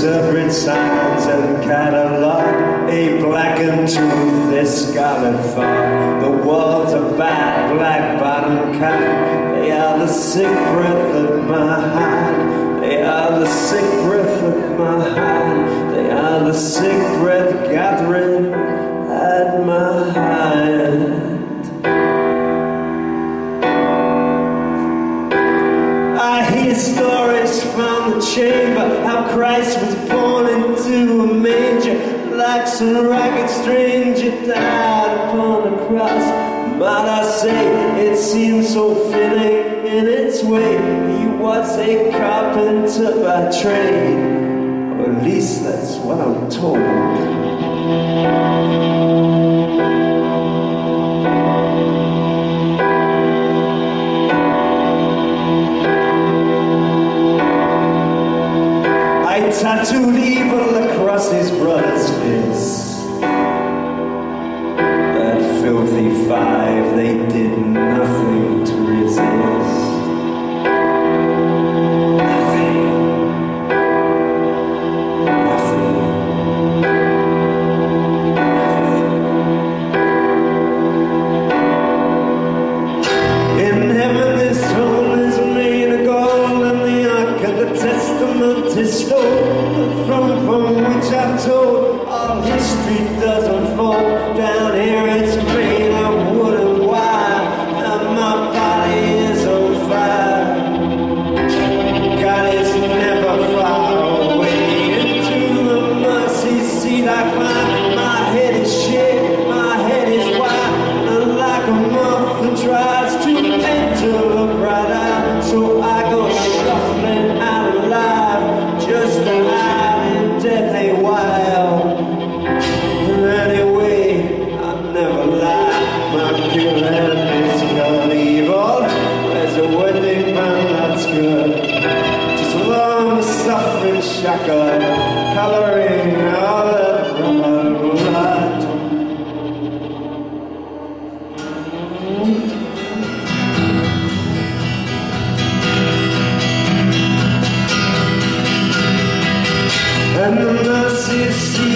interpret signs and catalog a blackened truth, this scarlet fog. The world's a bad black bottom kind. They are the sick breath of my heart. They are the sick breath of my heart. They are the sick breath gathering at my heart. I hear stories from the chamber, how Christ was born into a manger, like some ragged stranger died upon the cross. Might I say, it seems so fitting in its way. He was a carpenter by trade, or at least that's what I'm told. I tattooed evil across his brother's face. That filthy five, they did nothing to resist. Nothing. Nothing. Nothing. In heaven this throne is made of gold, and the ark of the testament is stolen. The throne from which I'm told all history does unfold. Down here it's made of wood and wire, and my body is on fire. God is never far away. Into the mercy seat I climb. My head is shaved, my head is wide, and like a moth that tries to enter the bright eye, so I go shuffling out alive, just to hide in death a while. And anyway, I never lie. My pure hand is called evil. There's a wedding band that's good. Just long suffering shaka, coloring all that rubber blood. And the mercy seat